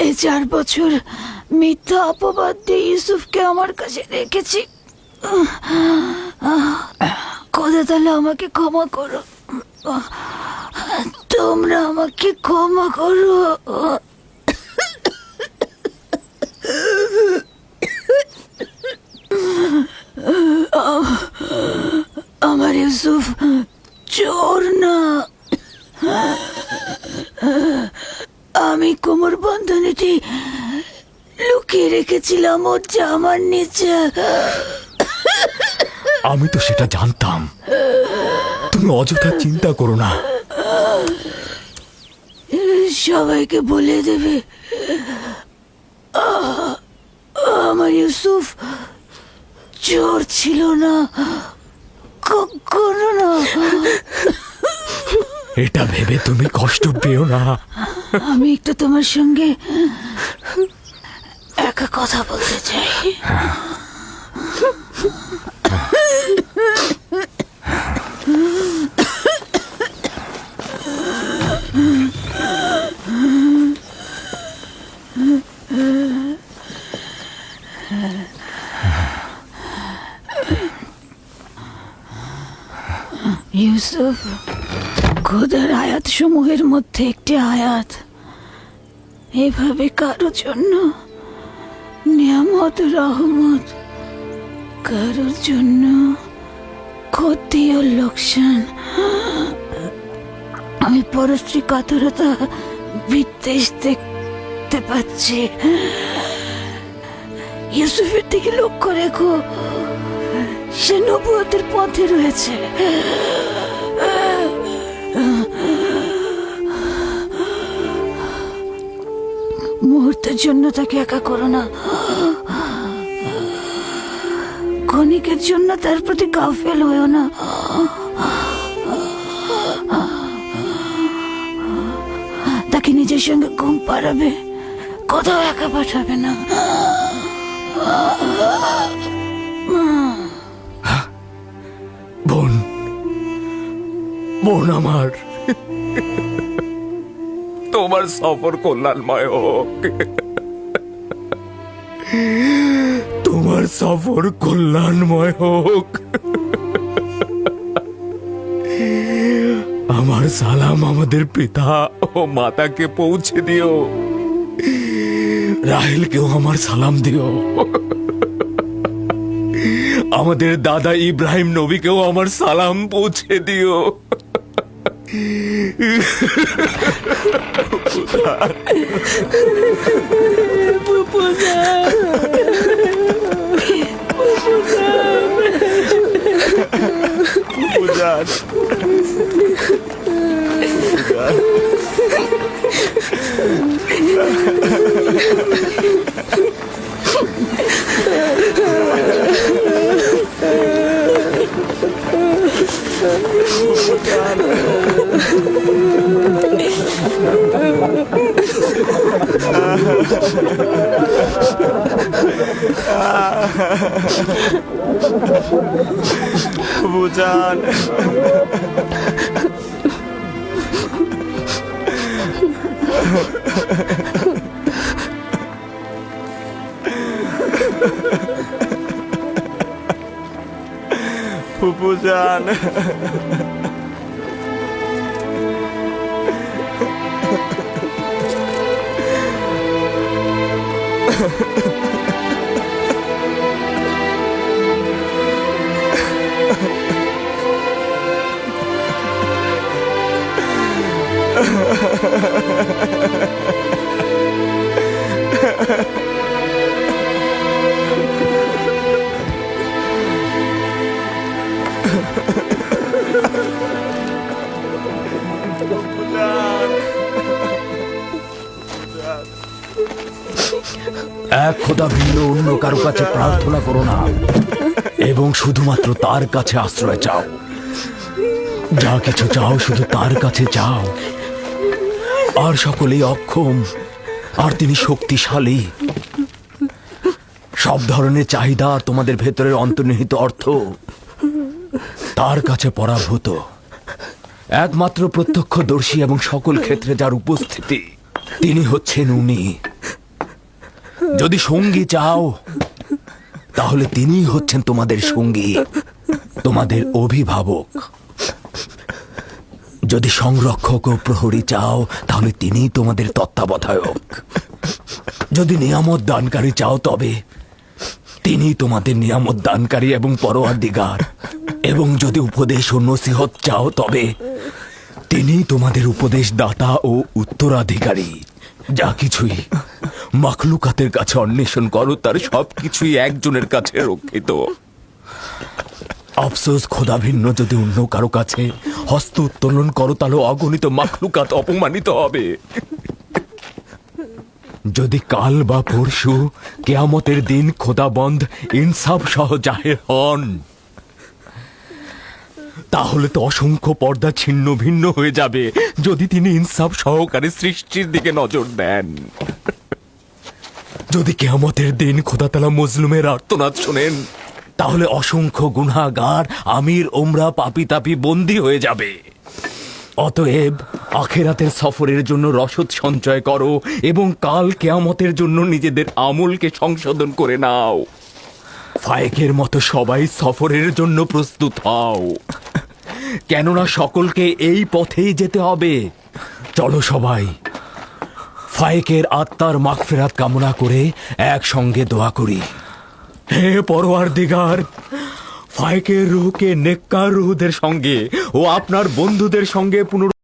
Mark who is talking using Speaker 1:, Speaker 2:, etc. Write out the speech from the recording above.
Speaker 1: এই 4 বছর মিথ্যা অপবাদ দিয়ে ইউসুফকে আমার কাছে রেখেছি। খোদা তাহলে আমাকে ক্ষমা করো, তোমরা আমাকে ক্ষমা করো। আমার ইউসুফ চোর না, আমি কোমর বন্ধনীটি লুকিয়ে রেখেছিলাম ওর জামার নিচে।
Speaker 2: আমি তো সেটা জানতাম, তুমি অযথা চিন্তা করো না।
Speaker 1: সবাইকে বলে দেবে আমার ইউসুফ চোর ছিল না, কখনো না।
Speaker 2: এটা ভেবে তুমি কষ্ট পেও না।
Speaker 1: আমি একটু তোমার সঙ্গে একা কথা বলতে চাই। ইউসুফ খোদার আয়াত সমূহের মধ্যে একটি আয়াত, এভাবে কারোর জন্য নিয়ামত রহমত, কারোর জন্য ক্ষতি ও লোকসান। আমি পরশ্রী কাতরতা বিদ্বেষ দেখতে পাচ্ছি। ইউসুফের দিকে লক্ষ্য রেখো, সে নবুয়তের পথে রয়েছে। মুহূর্তের জন্য তাকে একা করো না, ক্ষণিকের জন্য তার প্রতি গাফেল হয়েও না। তাকে নিজের সঙ্গে ঘুম পাড়াবে, কোথাও একা পাঠাবে না।
Speaker 2: বোন, বোন আমার, তোমার সফর কল্যাণময় হোক, তোমার সফর কল্যাণময় হোক। আমার সালাম আমাদের পিতা ও মাতাকে পৌঁছে দিও। রাহেলকেও আমার সালাম দিও। আমাদের দাদা ইব্রাহিম নবীকেও আমার সালাম পৌঁছে দিও।
Speaker 3: বুঝান ফুপুজান,
Speaker 2: এক খোদা ভিন্ন অন্য কারো কাছে প্রার্থনা করো না, এবং শুধুমাত্র তার কাছে আশ্রয় চাও। যা কিছু চাও শুধু তার কাছে চাও। আর সকলেই অক্ষম, আর তিনি শক্তিশালী। সব ধরনের চাহিদা আর তোমাদের ভেতরের অন্তর্নিহিত অর্থ তার কাছে পরাভূত। একমাত্র প্রত্যক্ষদর্শী এবং সকল ক্ষেত্রে যার উপস্থিতি, তিনি হচ্ছেন উনি। যদি সঙ্গী চাও তাহলে তিনিই হচ্ছেন তোমাদের সঙ্গী, তোমাদের অভিভাবক। যদি সংরক্ষক ও প্রহরী চাও তাহলে তিনিই তোমাদের তত্ত্বাবধায়ক। যদি নিয়ামত দানকারী চাও তবে তিনি তোমাদের নিয়ামত দানকারী এবং পরওয়ারদিগার। এবং যদি উপদেশ ও নসিহত চাও তবে তিনি তোমাদের উপদেশ দাতা ও উত্তরাধিকারী। যা কিছুই মাখলুকাতের কাছে অন্বেষণ করো তার সবকিছুই একজনের কাছে রক্ষিত। আফসোস, খোদা ভিন্ন যদি অন্য কারো কাছে হস্ত উত্তোলন করো তাহলে অগণিত মাখলুকাত অপমানিত হবে। যদি কাল বা পরশু কেয়ামতের দিন খোদাবন্ধ ইনসাফ সহ জাহের হন তাহলে তো অসংখ্য পর্দা ছিন্ন ভিন্ন হয়ে যাবে যদি তিনি ইনসাফ সহকারে সৃষ্টির দিকে নজর দেন। যদি কেয়ামতের দিন খোদা তাআলা মজলুমের আর্তনাদ শোনেন তাহলে অসংখ্য গুনাহগার আমির ওমরা পাপী তাপী বন্দী হয়ে যাবে। অতএব আখিরাতের সফরের জন্য রসদ সঞ্চয় করো এবং কাল কেয়ামতের জন্য নিজেদের আমলকে সংশোধন করে নাও। ফায়েকের মতো সবাই সফরের জন্য প্রস্তুত হও, কেননা সকলকে এই পথেই যেতে হবে। চলো সবাই ফায়েকের আত্মার মাগফিরাত কামনা করে একসঙ্গে দোয়া করি। হে পরওয়ারদিগার, ফায়েকের রূহকে নেককার রূহদের সঙ্গে ও আপনার বন্ধুদের সঙ্গে পুনর